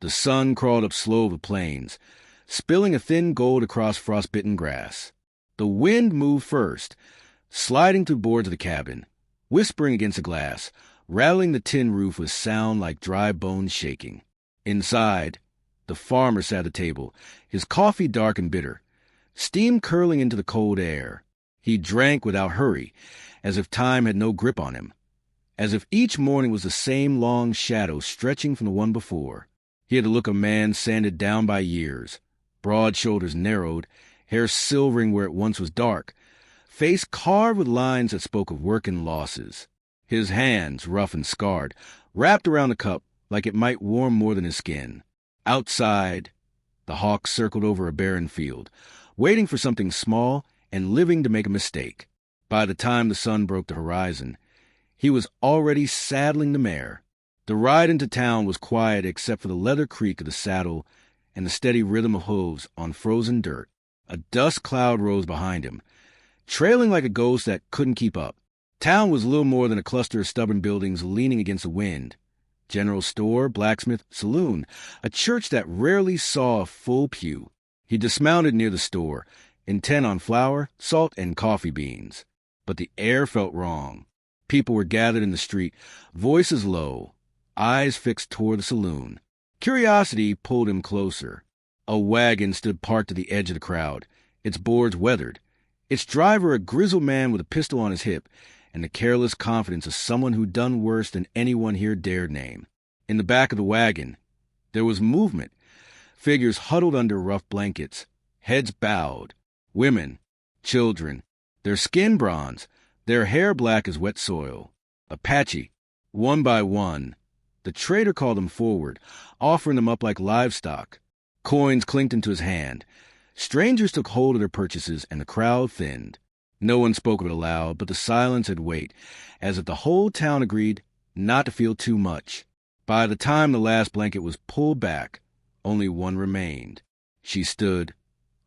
The sun crawled up slow over the plains, spilling a thin gold across frostbitten grass. The wind moved first, sliding through the boards of the cabin, whispering against the glass, rattling the tin roof with sound like dry bones shaking. Inside, the farmer sat at the table, his coffee dark and bitter, steam curling into the cold air. He drank without hurry, as if time had no grip on him, as if each morning was the same long shadow stretching from the one before. He had the look of a man sanded down by years, broad shoulders narrowed, hair silvering where it once was dark, face carved with lines that spoke of work and losses. His hands, rough and scarred, wrapped around the cup like it might warm more than his skin. Outside, the hawk circled over a barren field, waiting for something small and living to make a mistake. By the time the sun broke the horizon, he was already saddling the mare. The ride into town was quiet except for the leather creak of the saddle and the steady rhythm of hooves on frozen dirt. A dust cloud rose behind him, trailing like a ghost that couldn't keep up. Town was little more than a cluster of stubborn buildings leaning against the wind. General store, blacksmith, saloon, a church that rarely saw a full pew. He dismounted near the store, intent on flour, salt, and coffee beans. But the air felt wrong. People were gathered in the street, voices low, eyes fixed toward the saloon. Curiosity pulled him closer. A wagon stood parked at the edge of the crowd, its boards weathered, its driver a grizzled man with a pistol on his hip, and the careless confidence of someone who'd done worse than anyone here dared name. In the back of the wagon, there was movement, figures huddled under rough blankets, heads bowed, women, children, their skin bronze, their hair black as wet soil. Apache, one by one. The trader called them forward, offering them up like livestock. Coins clinked into his hand. Strangers took hold of their purchases, and the crowd thinned. No one spoke of it aloud, but the silence had weight, as if the whole town agreed not to feel too much. By the time the last blanket was pulled back, only one remained. She stood,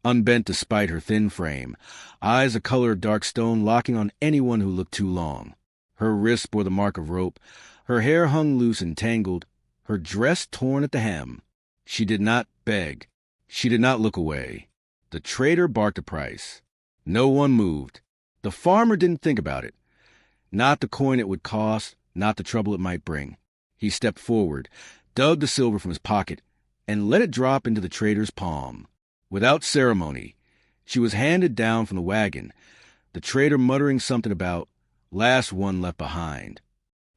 unbent despite her thin frame, eyes a color of dark stone locking on anyone who looked too long. Her wrists bore the mark of rope, her hair hung loose and tangled, her dress torn at the hem. She did not beg. She did not look away. The trader barked a price. No one moved. The farmer didn't think about it. Not the coin it would cost, not the trouble it might bring. He stepped forward, dug the silver from his pocket, and let it drop into the trader's palm. Without ceremony, she was handed down from the wagon, the trader muttering something about last one left behind.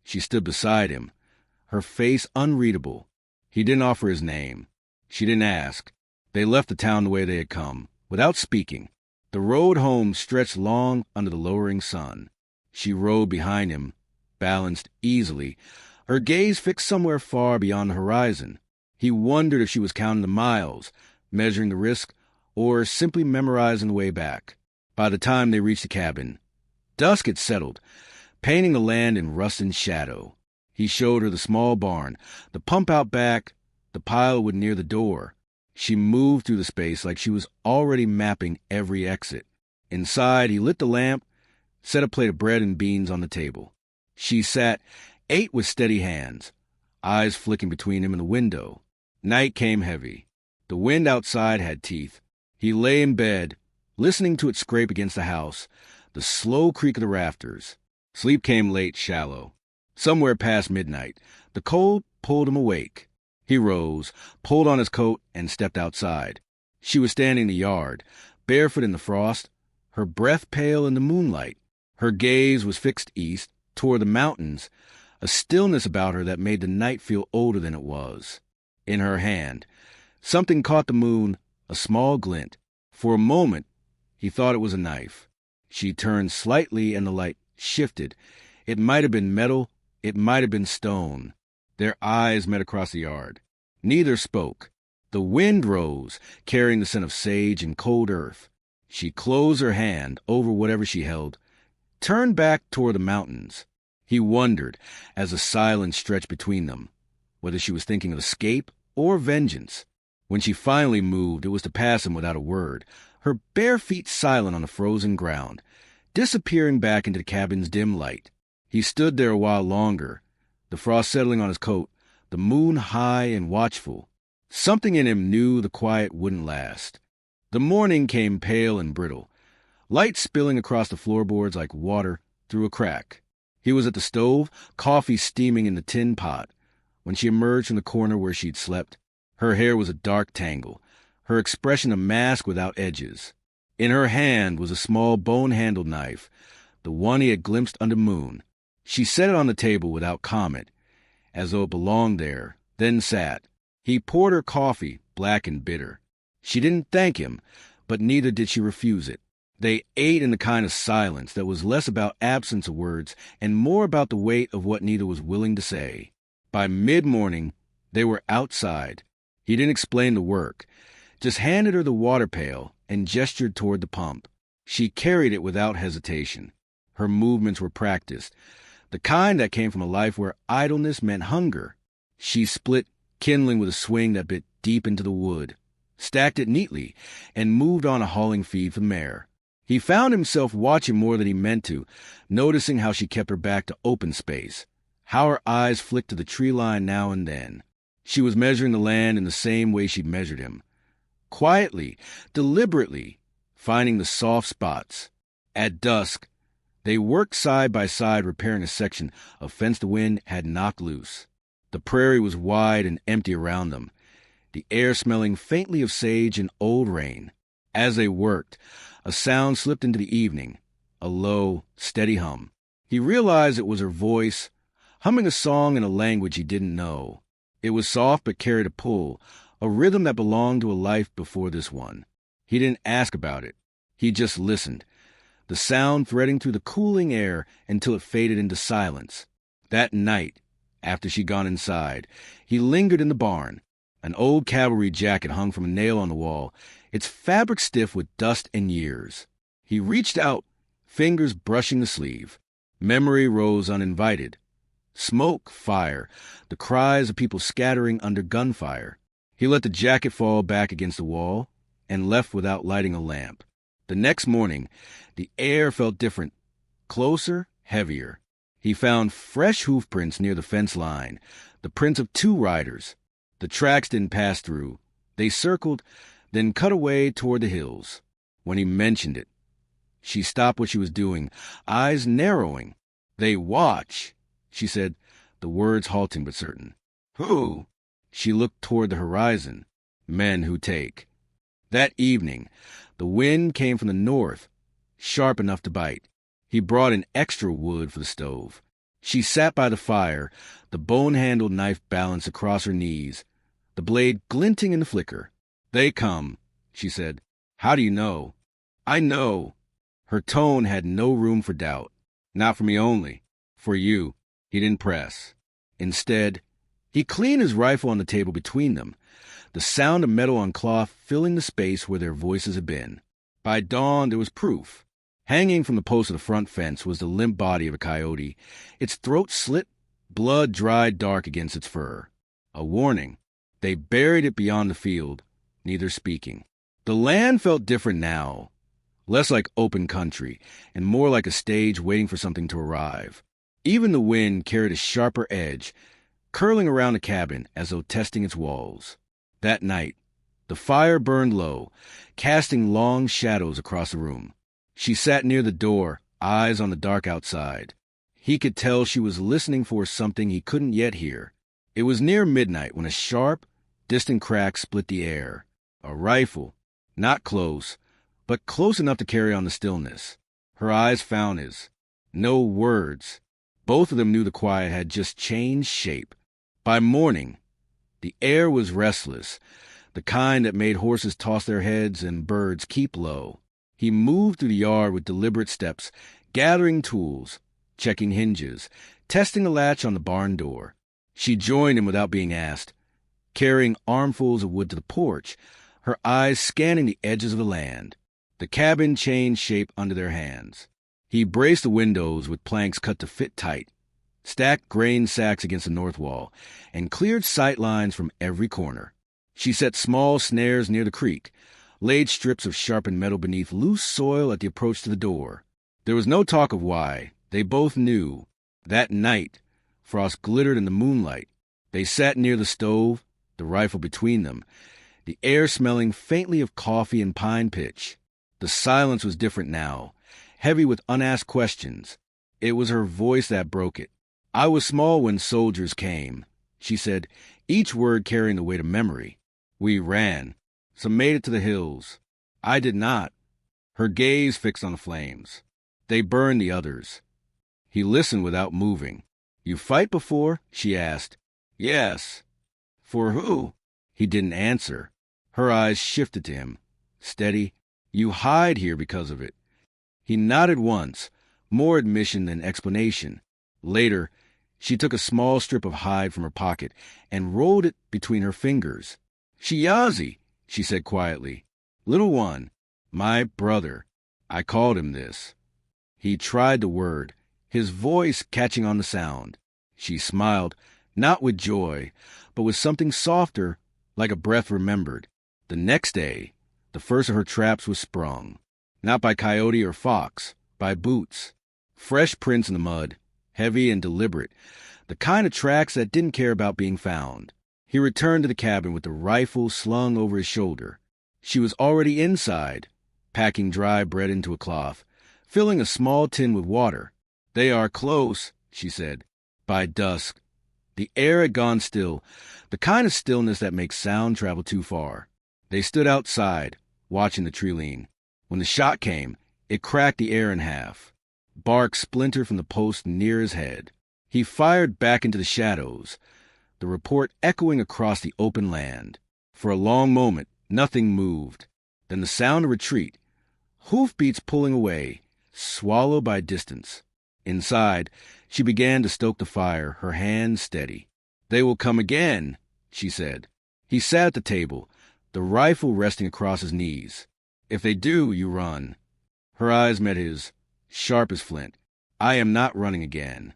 She stood beside him, her face unreadable. He didn't offer his name. She didn't ask. They left the town the way they had come, without speaking. The road home stretched long under the lowering sun. She rode behind him, balanced easily, her gaze fixed somewhere far beyond the horizon. He wondered if she was counting the miles, measuring the risk, or simply memorizing the way back. By the time they reached the cabin, dusk had settled, painting the land in rust and shadow. He showed her the small barn, the pump out back, the pile of wood near the door. She moved through the space like she was already mapping every exit. Inside, he lit the lamp, set a plate of bread and beans on the table. She sat, ate with steady hands, eyes flicking between him and the window. Night came heavy. The wind outside had teeth. He lay in bed, listening to it scrape against the house, the slow creak of the rafters. Sleep came late, shallow. Somewhere past midnight, the cold pulled him awake. He rose, pulled on his coat, and stepped outside. She was standing in the yard, barefoot in the frost, her breath pale in the moonlight. Her gaze was fixed east, toward the mountains, a stillness about her that made the night feel older than it was. In her hand, something caught the moon, a small glint. For a moment, he thought it was a knife. She turned slightly, and the light shifted. It might have been metal, it might have been stone. Their eyes met across the yard. Neither spoke. The wind rose, carrying the scent of sage and cold earth. She closed her hand over whatever she held, turned back toward the mountains. He wondered, as the silence stretched between them, whether she was thinking of escape or vengeance. When she finally moved, it was to pass him without a word, her bare feet silent on the frozen ground, disappearing back into the cabin's dim light. He stood there a while longer, the frost settling on his coat, the moon high and watchful. Something in him knew the quiet wouldn't last. The morning came pale and brittle, light spilling across the floorboards like water through a crack. He was at the stove, coffee steaming in the tin pot. When she emerged from the corner where she'd slept, her hair was a dark tangle, her expression a mask without edges. In her hand was a small bone-handled knife, the one he had glimpsed under moon. She set it on the table without comment, as though it belonged there, then sat. He poured her coffee, black and bitter. She didn't thank him, but neither did she refuse it. They ate in the kind of silence that was less about absence of words and more about the weight of what neither was willing to say. By mid-morning, they were outside. He didn't explain the work, just handed her the water pail and gestured toward the pump. She carried it without hesitation. Her movements were practiced, the kind that came from a life where idleness meant hunger. She split kindling with a swing that bit deep into the wood, stacked it neatly, and moved on a hauling feed for the mare. He found himself watching more than he meant to, noticing how she kept her back to open space, how her eyes flicked to the tree line now and then. She was measuring the land in the same way she'd measured him. Quietly, deliberately, finding the soft spots. At dusk, they worked side by side repairing a section of fence the wind had knocked loose. The prairie was wide and empty around them, the air smelling faintly of sage and old rain. As they worked, a sound slipped into the evening, a low, steady hum. He realized it was her voice, humming a song in a language he didn't know. It was soft but carried a pull, a rhythm that belonged to a life before this one. He didn't ask about it. He just listened, the sound threading through the cooling air until it faded into silence. That night, after she'd gone inside, he lingered in the barn. An old cavalry jacket hung from a nail on the wall, its fabric stiff with dust and years. He reached out, fingers brushing the sleeve. Memory rose uninvited. Smoke, fire, the cries of people scattering under gunfire. He let the jacket fall back against the wall and left without lighting a lamp. The next morning, the air felt different, closer, heavier. He found fresh hoof prints near the fence line, the prints of two riders. The tracks didn't pass through. They circled, then cut away toward the hills. When he mentioned it, she stopped what she was doing, eyes narrowing. "They watch," she said, the words halting but certain. "Who?" She looked toward the horizon. "Men who take." That evening, the wind came from the north, sharp enough to bite. He brought in extra wood for the stove. She sat by the fire, the bone-handled knife balanced across her knees, the blade glinting in the flicker. "They come," she said. "How do you know?" "I know." Her tone had no room for doubt. "Not for me only. For you." He didn't press. Instead, he cleaned his rifle on the table between them, the sound of metal on cloth filling the space where their voices had been. By dawn, there was proof. Hanging from the post of the front fence was the limp body of a coyote, its throat slit, blood dried dark against its fur. A warning. They buried it beyond the field, neither speaking. The land felt different now, less like open country, and more like a stage waiting for something to arrive. Even the wind carried a sharper edge, curling around the cabin as though testing its walls. That night, the fire burned low, casting long shadows across the room. She sat near the door, eyes on the dark outside. He could tell she was listening for something he couldn't yet hear. It was near midnight when a sharp, distant crack split the air. A rifle, not close, but close enough to carry on the stillness. Her eyes found his. No words. Both of them knew the quiet had just changed shape. By morning, the air was restless, the kind that made horses toss their heads and birds keep low. He moved through the yard with deliberate steps, gathering tools, checking hinges, testing the latch on the barn door. She joined him without being asked, carrying armfuls of wood to the porch, her eyes scanning the edges of the land. The cabin changed shape under their hands. He braced the windows with planks cut to fit tight, stacked grain sacks against the north wall, and cleared sight lines from every corner. She set small snares near the creek, laid strips of sharpened metal beneath loose soil at the approach to the door. There was no talk of why. They both knew. That night, frost glittered in the moonlight. They sat near the stove, the rifle between them, the air smelling faintly of coffee and pine pitch. The silence was different now, heavy with unasked questions. It was her voice that broke it. "I was small when soldiers came," she said, each word carrying the weight of memory. "We ran. Some made it to the hills. I did not." Her gaze fixed on the flames. "They burned the others." He listened without moving. "You fight before?" she asked. "Yes." "For who?" He didn't answer. Her eyes shifted to him. Steady. "You hide here because of it." He nodded once, more admission than explanation. Later, she took a small strip of hide from her pocket and rolled it between her fingers. "Shiazi," she said quietly. "Little one. My brother. I called him this." He tried the word, his voice catching on the sound. She smiled, not with joy, but with something softer, like a breath remembered. The next day, the first of her traps was sprung. Not by coyote or fox, by boots. Fresh prints in the mud, heavy and deliberate, the kind of tracks that didn't care about being found. He returned to the cabin with the rifle slung over his shoulder. She was already inside, packing dry bread into a cloth, filling a small tin with water. "They are close," she said. By dusk, the air had gone still, the kind of stillness that makes sound travel too far. They stood outside, watching the tree lean. When the shot came, it cracked the air in half. Bark splintered from the post near his head. He fired back into the shadows, the report echoing across the open land. For a long moment, nothing moved. Then the sound of retreat, hoofbeats pulling away, swallowed by distance. Inside, she began to stoke the fire, her hands steady. "They will come again," she said. He sat at the table, the rifle resting across his knees. "If they do, you run." Her eyes met his, sharp as flint. "I am not running again."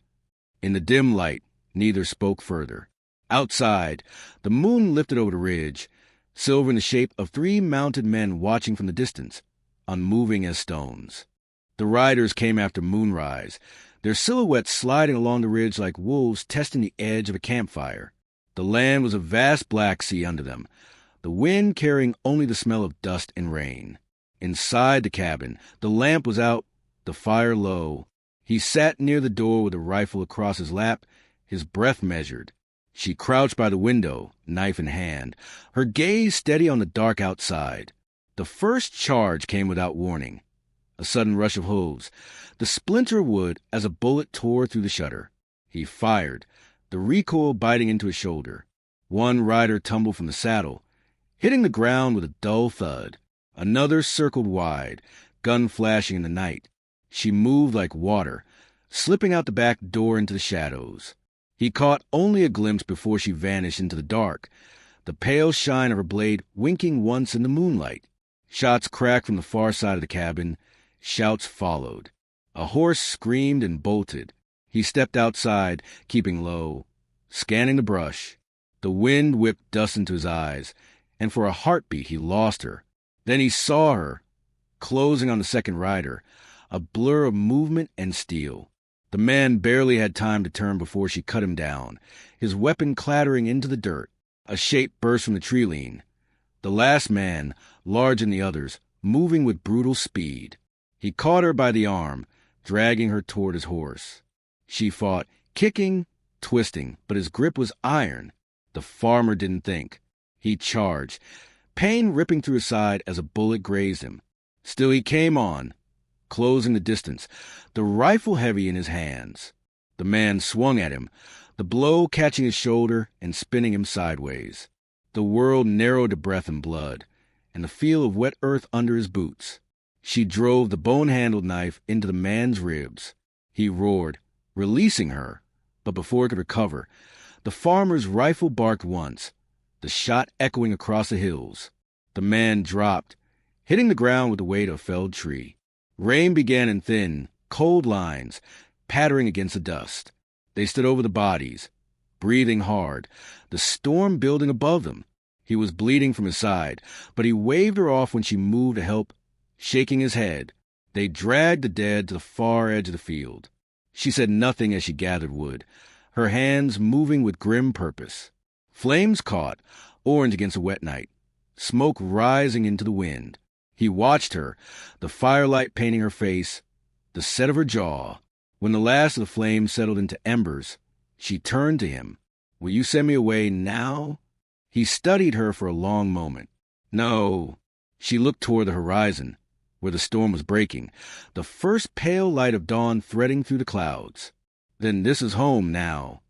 In the dim light, neither spoke further. Outside, the moon lifted over the ridge, silver in the shape of 3 mounted men watching from the distance, unmoving as stones. The riders came after moonrise, their silhouettes sliding along the ridge like wolves testing the edge of a campfire. The land was a vast black sea under them, the wind carrying only the smell of dust and rain. Inside the cabin, the lamp was out, the fire low. He sat near the door with a rifle across his lap, his breath measured. She crouched by the window, knife in hand, her gaze steady on the dark outside. The first charge came without warning. A sudden rush of hooves, the splinter of wood as a bullet tore through the shutter. He fired, the recoil biting into his shoulder. One rider tumbled from the saddle, hitting the ground with a dull thud. Another circled wide, gun flashing in the night. She moved like water, slipping out the back door into the shadows. He caught only a glimpse before she vanished into the dark, the pale shine of her blade winking once in the moonlight. Shots cracked from the far side of the cabin. Shouts followed. A horse screamed and bolted. He stepped outside, keeping low, scanning the brush. The wind whipped dust into his eyes, and for a heartbeat he lost her. Then he saw her, closing on the second rider, a blur of movement and steel. The man barely had time to turn before she cut him down, his weapon clattering into the dirt. A shape burst from the tree lean. The last man, large in the others, moving with brutal speed. He caught her by the arm, dragging her toward his horse. She fought, kicking, twisting, but his grip was iron. The farmer didn't think. He charged, pain ripping through his side as a bullet grazed him. Still he came on, closing the distance, the rifle heavy in his hands. The man swung at him, the blow catching his shoulder and spinning him sideways. The world narrowed to breath and blood, and the feel of wet earth under his boots. She drove the bone-handled knife into the man's ribs. He roared, releasing her, but before he could recover, the farmer's rifle barked once, the shot echoing across the hills. The man dropped, hitting the ground with the weight of a felled tree. Rain began in thin, cold lines, pattering against the dust. They stood over the bodies, breathing hard, the storm building above them. He was bleeding from his side, but he waved her off when she moved to help, shaking his head. They dragged the dead to the far edge of the field. She said nothing as she gathered wood, her hands moving with grim purpose. Flames caught, orange against a wet night, smoke rising into the wind. He watched her, the firelight painting her face, the set of her jaw. When the last of the flames settled into embers, she turned to him. "Will you send me away now?" He studied her for a long moment. "No." She looked toward the horizon, where the storm was breaking, the first pale light of dawn threading through the clouds. "Then this is home now."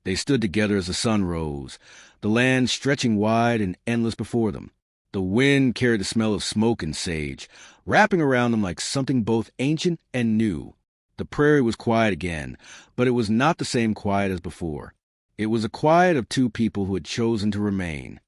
They stood together as the sun rose, the land stretching wide and endless before them. The wind carried the smell of smoke and sage, wrapping around them like something both ancient and new. The prairie was quiet again, but it was not the same quiet as before. It was a quiet of two people who had chosen to remain.